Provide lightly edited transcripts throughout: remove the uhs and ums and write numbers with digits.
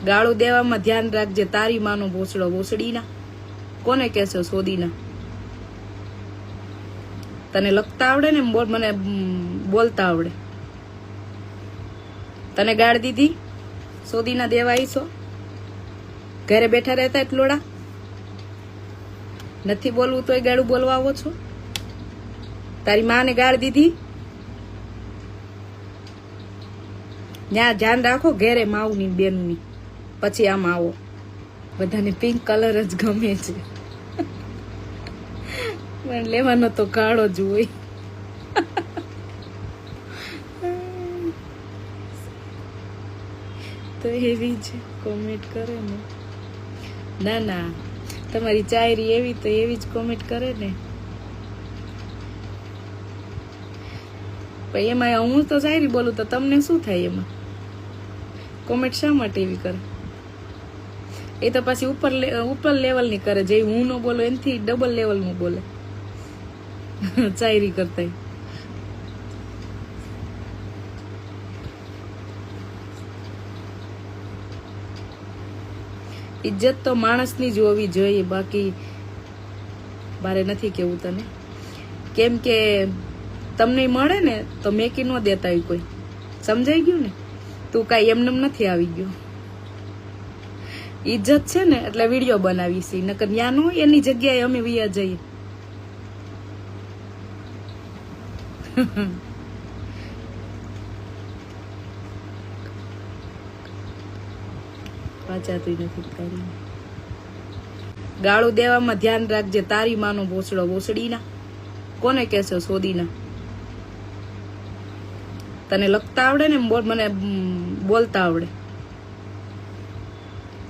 ગાળું દેવામાં ધ્યાન રાખજે, તારી માનો ભોસડો ભોસડીના. કોને કહેશો સોદીના? તને લખતા આવડે ને મને બોલતા આવડે. તને ગાળ દીધી સોદીના દેવા આવીશો? ઘરે બેઠા રહેતા એટલોડા નથી બોલવું તોય ગાળું બોલવા આવો છો? તારી માને ગાળ દીધી? ત્યાં ધ્યાન રાખો ઘેરે માવની બેનની, પછી આમ આવો. બધાને પિંક કલર જ ગમે છે, પણ લેવાનો તો કાળો જ હોય. તો એવી જ કોમેન્ટ કરે ને. ના ના, તમારી ચાયરી એવી તો એવી જ કોમેન્ટ કરે ને. પણ એમાં હું તો શાયરી બોલું તો તમને શું થાય? એમાં કોમેન્ટ શા માટે એવી કરે? એ તો પછી ઉપર લેવલની કરે, જે હું ન બોલું એનાથી ડબલ લેવલનું બોલે શાયરી કરતા. ઇજ્જત તો માણસની જ હોવી જોઈએ, બાકી મારે નથી કેવું તને. કેમ કે તમને મળે ને તો મેકી ન દેતા હોય કોઈ. સમજાઈ ગયું ને? તું કાંઈ એમને નથી આવી ગયો. ઇજ્જત છે ને એટલે વિડીયો બનાવી છે, નકર ન્યા નો એની જગ્યાએ અમે વિયા જઈએ. વાંચાતું નથી તારી. ગાળું દેવામાં ધ્યાન રાખજે, તારી માનો ભોસડો ભોસડીના. કોને કહેશો સોદીના? તને લખતા આવડે ને મને બોલતા આવડે.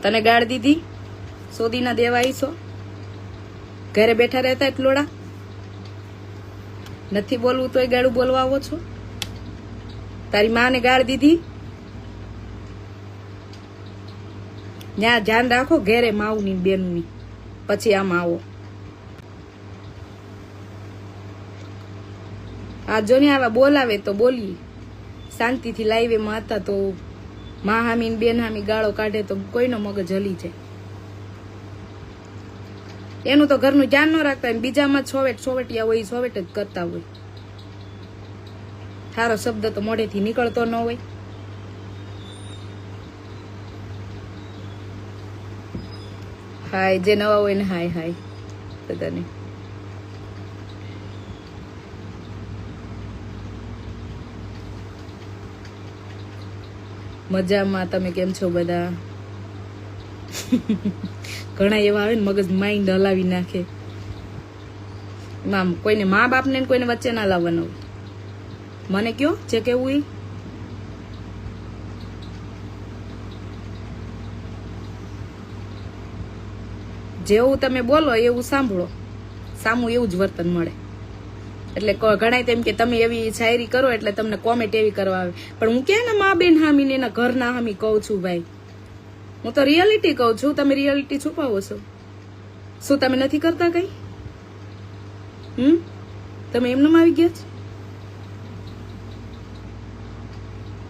તને ગાળ દીધી સોદીના દેવા આવીશો? ઘરે બેઠા રહેતા એટલોડા નથી બોલવું તોય ગાળું બોલવા આવો છો? તારી માને ગાળ દીધી? ત્યાં ધ્યાન રાખો ઘેરે માવની બેનની, પછી આમ આવો. આ જો ને આવા બોલાવે તો બોલીએ શાંતિથી. લાઈવેમાં હતા તો મા હામી બેન હામી ગાળો કાઢે તો કોઈનો મગજ હલી જાય. એનું તો ઘરનું ધ્યાન ન રાખતા હોય, બીજામાં સોવેટિયા હોય, સોવેટ જ કરતા હોય. સારો શબ્દ તો મોઢેથી નીકળતો ન હોય. હાય, જે નવા હોય ને હાય હાય બધાને. મજામાં, તમે કેમ છો બધા? ઘણા એવા આવે ને મગજ માઇન્ડ હલાવી નાખે. કોઈને મા બાપ ને કોઈને વચ્ચે ના લાવવાનું. મને કયો જે કેવું. જેવું તમે બોલો એવું સાંભળો, સામું એવું જ વર્તન મળે. એટલે ઘણા તેમ કે તમે એવી શાયરી કરો એટલે તમને કોમેન્ટ એવી કરવા આવે. પણ હું ક્યાં ને મા બેન હામી ને એના ઘરના હામી કહું છું ભાઈ. હું તો રિયાલિટી કહું છું, તમે રિયાલિટી છુપાવો છો. શું તમે નથી કરતા કઈ? તમે એમનેમ આવી ગયા છો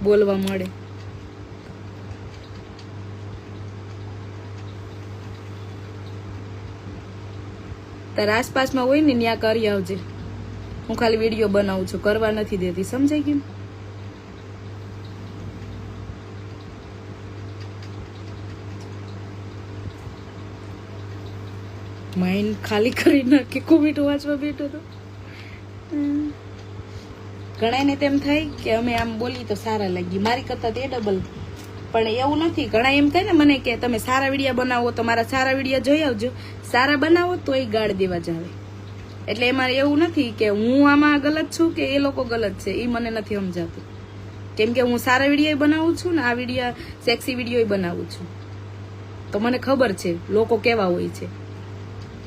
બોલવા મળે. તાર આસપાસમાં હોય ને ત્યાં કરી આવજે. હું ખાલી વિડીયો બનાવું છું, કરવા નથી દેતી. સમજાઈ ગયું? માઇન્ડ ખાલી કરી નાખી કોમેન્ટ વાંચવા બેઠો તો. ઘણાને તેમ થાય કે અમે આમ બોલી તો સારા લાગી, મારી કરતા તે ડબલ. પણ એવું નથી. ઘણા એમ કહે ને મને કે તમે સારા વિડીયો બનાવો તો મારા સારા વિડીયો જોઈ આવજો. સારા બનાવો તો એ ગાળ દેવા જ આવે. એટલે એમાં એવું નથી કે હું આમાં ગલત છું કે એ લોકો ગલત છે, એ મને નથી સમજાતું. કેમ કે હું સારા વિડીયો બનાવું છું ને આ વિડીયો સેક્સી વિડીયો બનાવું છું, તો મને ખબર છે લોકો કેવા હોય છે.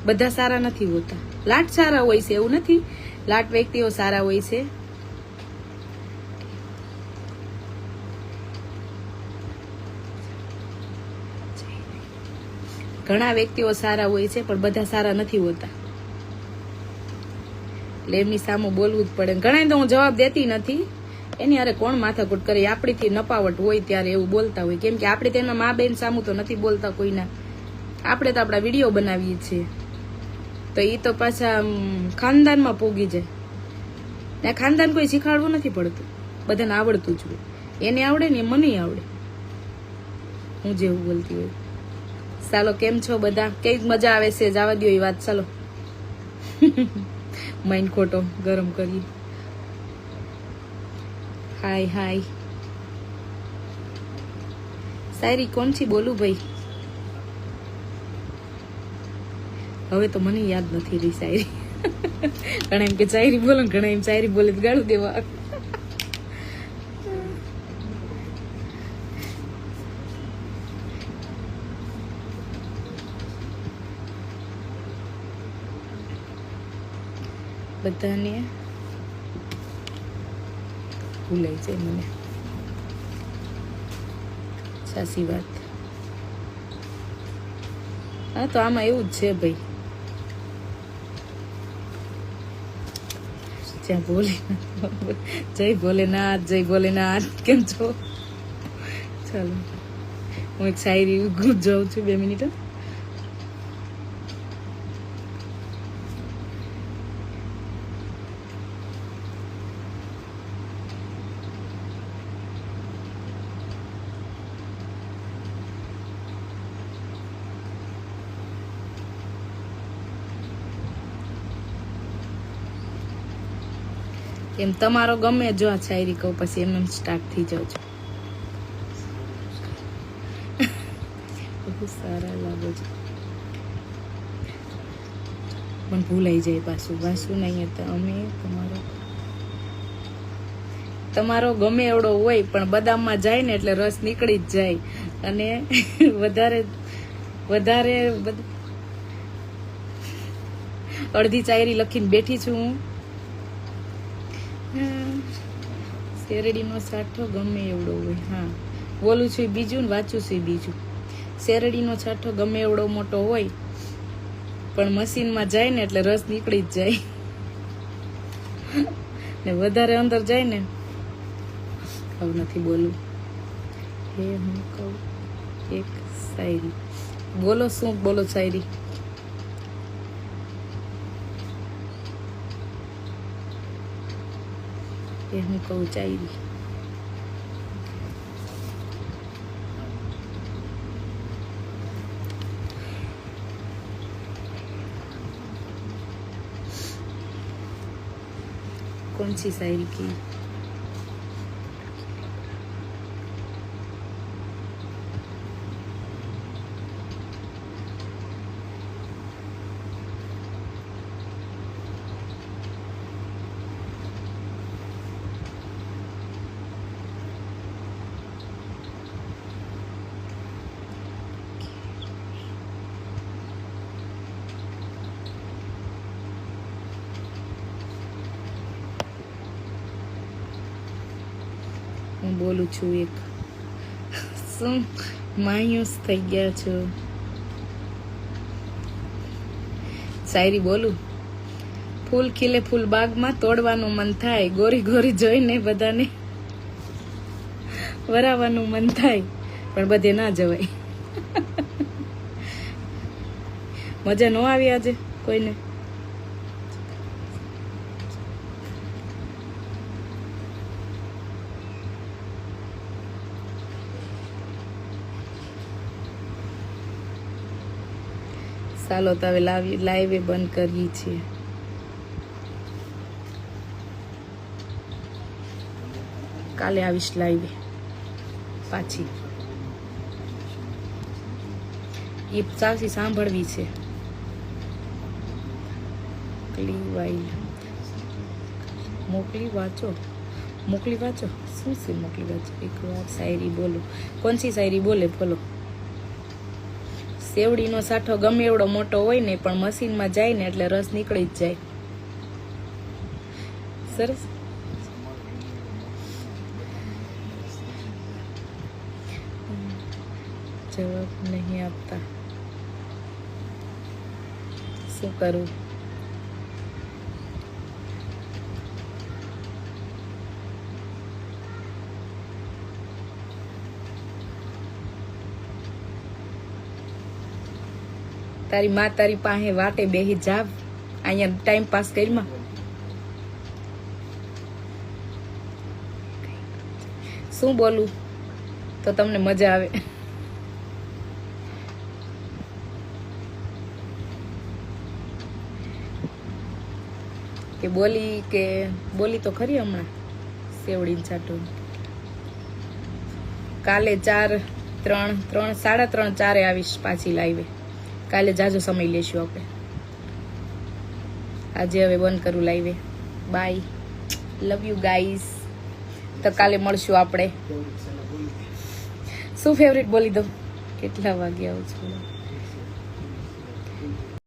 બધા સારા નથી હોતા. લાટ સારા હોય છે એવું નથી, લાટ વ્યક્તિઓ સારા હોય છે. ઘણા વ્યક્તિઓ સારા હોય છે પણ બધા સારા નથી હોતા. એટલે એમની સામે બોલવું જ પડે. ઘણા તો હું જવાબ દેતી નથી એની અરે કોણ માથાકૂટ કરે, આપણીથી નપાવટ હોય ત્યારે એવું બોલતા હોય, કેમ કે આપણે તેના મા બેન સામું તો નથી બોલતા કોઈના, આપણે તો આપણા વિડીયો બનાવીએ છીએ, તો એ તો પાછા ખાનદાનમાં પોગી જાય ને. ખાનદાન કોઈ શીખવાડવું નથી પડતું, બધાને આવડતું જ હોય, એને આવડે ને મને આવડે, હું જેવું બોલતી હોય. ચાલો કેમ છો બધા, કઈક મજા આવે છે, જવા દો એ વાત. ચાલો માઇન્ડ ખોટો ગરમ કરીએ. હાય હાય શાયરી કોણ છી બોલું ભાઈ, હવે તો મને યાદ નથી રહી શાયરી. ઘણા એમ કે શાયરી બોલો, ઘણા એમ શાયરી બોલે ગાળું દેવા. બધાને ભૂલાઈ જાય મને, સાચી વાત. હા તો આમાં એવું જ છે ભાઈ, જ્યાં બોલે જય ભોલેનાથ, જય ભોલેનાથ. કેમ છો? ચાલો હું એક શાયરી જાઉં છું, 2 મિનિટ. એમ તમારો ગમે જો આ શાયરી કહું પછી એમ સ્ટાર્ટ થઈ જાવ છો. બહુ સારા લાગો છો પણ ભૂલાઈ જાય પાછું. વાંચું નહીં તો અમે તમારો ગમે એવડો હોય પણ બદામમાં જાય ને એટલે રસ નીકળી જ જાય, અને વધારે અડધી શાયરી લખીને બેઠી છું હું. શેરડીનો સાઠો ગમે એવડો હોય, હા બોલું છું બીજું ને વાંચું છું બીજું. શેરડીનો સાઠો ગમે એવડો મોટો હોય પણ મશીનમાં જાય ને એટલે રસ નીકળી જ જાય, ને વધારે અંદર જાય ને હવે નથી બોલું. હે હું કહું એક શાયરી બોલો. શું બોલો શાયરી? એ હું કહું શાયરી. कौन सी शायरी की? હું બોલું છું એક. શું માયુસ થઈ ગયા છો? શાયરી બોલું. ફૂલ ખીલે ફૂલ બાગમાં તોડવાનું મન થાય, ગોરી ગોરી જોઈને બધાને વરાવાનું મન થાય, પણ બધે ના જવાય. મજા ન આવી આજે કોઈને? ચાલો તો હવે લાઈવ બંધ કરીએ છીએ. કાલે આવીશ લાઈવ પાછી. એ સાવથી સાંભળવી છે. મોકલી વાંચો. શું છે મોકલી વાંચો? એક વાર શાયરી બોલો. કોણ સી શાયરી બોલે બોલો. સેવડીનો સાઠો ગમે એવડો મોટો હોય ને પણ મશીનમાં જાય ને એટલે રસ નીકળી જ જાય. સરસ. જવાબ નહીં આપતા, શું કરું? તારી માં તારી પાસે વાટે બેહી જાવ, અહીંયા ટાઈમ પાસ કરીમાં. શું બોલું તો તમને મજા આવે? કે બોલી તો ખરી હમણાં સેવડીને ચાટું. કાલે 4, 3, 3:30, 4 આવીશ પાછી લાઈવે. કાલે જાજો સમય લેશું આપણે. આજે હવે બંધ કરું લાઈવે. Bye, love you guys. તો કાલે મળશું આપણે. શું ફેવરેટ બોલી દઉં? કેટલા વાગે આવું છું?